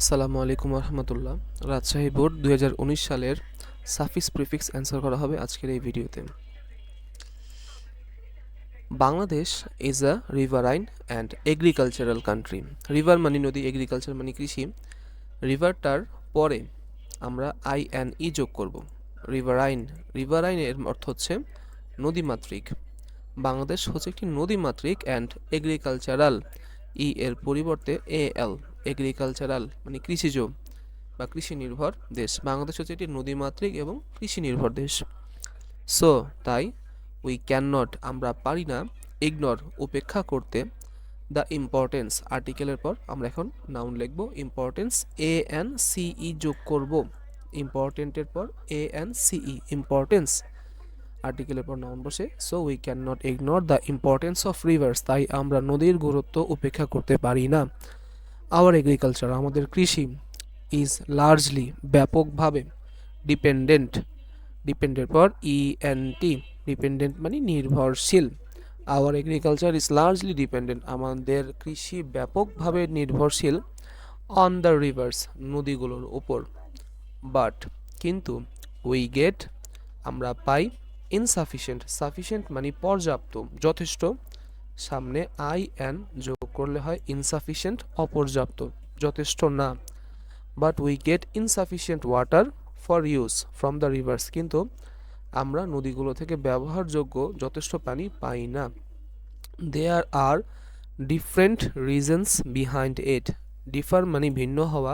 আসসালামু আলাইকুম রহমতুল্লাহ। রাজশাহী বোর্ড 2019 সালের সাফিক্স প্রিফিক্স অ্যান্সার করা হবে আজকের এই ভিডিওতে। Bangladesh is a riverine and agricultural country. River মানে নদী, এগ্রিকালচার মানে কৃষি। রিভারটার পরে আমরা INE যোগ করব। রিভারাইন, রিভারাইনের অর্থ হচ্ছে নদীমাতৃক। বাংলাদেশ হচ্ছে একটি নদীমাতৃক অ্যান্ড এগ্রিকালচারাল, এর পরিবর্তে AL, এগ্রিকালচারাল মানে কৃষিজ বা কৃষি নির্ভর দেশ। বাংলাদেশ হচ্ছে একটি নদীমাতৃক এবং কৃষি নির্ভর দেশ। সো তাই উই ক্যান নট, আমরা পারি না, ইগনোর উপেক্ষা করতে, দ্য ইম্পর্টেন্স, আর্টিকেলের পর আমরা এখন নাউন লিখব। ইম্পর্টেন্স ANCE যোগ করব। ইম্পর্টেন্টের পর ANCE, ইম্পর্টেন্স, আর্টিকেলের পর নাউন বসে। So we can not ignore the importance of rivers, তাই আমরা নদীর গুরুত্ব উপেক্ষা করতে পারি না। আওয়ার এগ্রিকালচার, আমাদের কৃষি, ইজ লার্জলি, ব্যাপকভাবে, ডিপেন্ডেন্ট, ডিপেন্ডেন্টের পর ENT, ডিপেন্ডেন্ট মানে নির্ভরশীল। Hour agriculture is largely dependent, আমাদের কৃষি ব্যাপকভাবে নির্ভরশীল, অন দ্য রিভার্স, নদীগুলোর উপর। বাট, কিন্তু, উই গেট, আমরা পাই, ইনসাফিসিয়েন্ট, সাফিসিয়েন্ট মানে পর্যাপ্ত, যথেষ্ট, সামনে IN যোগ করলে হয় ইনসাফিসিয়েন্ট, অপর্যাপ্ত, যথেষ্ট না। But we get insufficient water for use from the rivers, কিন্তু আমরা নদীগুলো থেকে ব্যবহারযোগ্য যথেষ্ট পানি পাই না। There are different reasons behind it, differ মানে ভিন্ন হওয়া,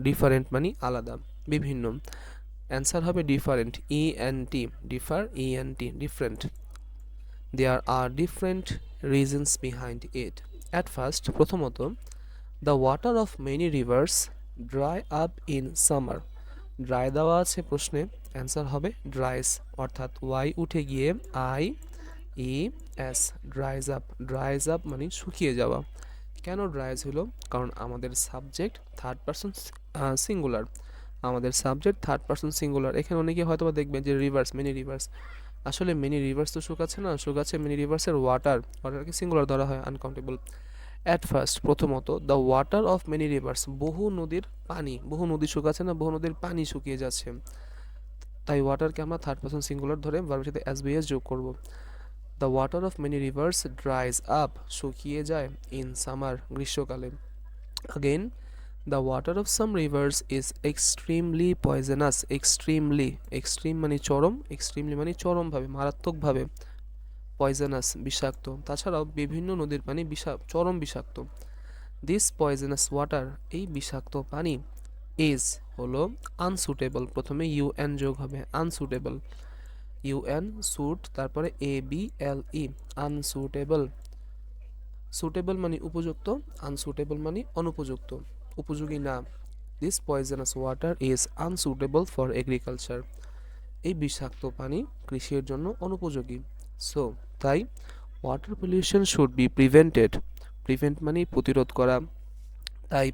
ডিফারেন্ট মানে আলাদা, বিভিন্ন। অ্যান্সার হবে different, ENT, differ, ENT, different. There are different reasons behind it. At first, প্রথমত, the water of many rivers dry up in summer. Dry দেওয়া আছে প্রশ্নে, অ্যান্সার হবে ড্রাইস, অর্থাৎ ওয়াই উঠে গিয়ে IES, ড্রাইজ আপ। ড্রাইজ আপ মানে শুকিয়ে যাওয়া। কেন ড্রাইজ হলো? কারণ আমাদের সাবজেক্ট থার্ড পারসন সিঙ্গুলার, আমাদের সাবজেক্ট থার্ড পারসন সিঙ্গুলার। এখানে অনেকে হয়তো দেখবেন যে রিভার্স, মেনি রিভার্স, আসলে মেনি রিভার্স তো শুকাচ্ছে না, শুকাচ্ছে মেনি রিভার্সের ওয়াটার, ওয়াটারকে সিঙ্গুলার ধরা হয়, আনকাউন্টেবল। অ্যাট ফার্স্ট, প্রথমত, the water of many reverse, বহু নদীর পানি, বহু নদী শুকাচ্ছে না, বহু নদীর পানি শুকিয়ে যাচ্ছে, তাই ওয়াটারকে আমরা থার্ড পারসন সিঙ্গুলার ধরে ভার্বের সাথে SBS যোগ করব। The water of many rivers dries up, শুকিয়ে যায়, ইন সামার, গ্রীষ্মকালে। Again, the water of some rivers is extremely poisonous. Extremely, extreme মানে চরম, এক্সট্রিমলি মানে চরমভাবে, মারাত্মকভাবে, পয়জনাস বিষাক্ত। তাছাড়াও বিভিন্ন নদীর পানি চরম বিষাক্ত। দিস পয়জনাস ওয়াটার, এই বিষাক্ত পানি, ইজ হলো আনসুটেবল, প্রথমে UN যোগ হবে, আনসুটেবল, UN সুট, তারপরে ABLE, আনসুটেবল। সুটেবল মানে উপযুক্ত, আনসুটেবল মানে অনুপযুক্ত, উপযোগী না। This poisonous water is unsuitable for agriculture, এই বিষাক্ত পানি কৃষির জন্য অনুপযোগী। সো তাই water pollution should be prevented, prevent মানে প্রতিরোধ করা, তাই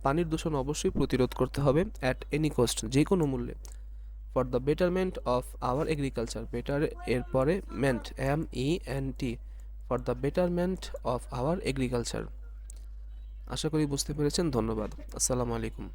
পানির দূষণ অবশ্যই প্রতিরোধ করতে হবে, অ্যাট এনি কস্ট, যে কোনো মূল্যে। For the betterment of our agriculture, better এর পরে ment, MENT, for the betterment of our agriculture. আশা করি বুঝতে পেরেছেন। ধন্যবাদ। আসসালামু আলাইকুম।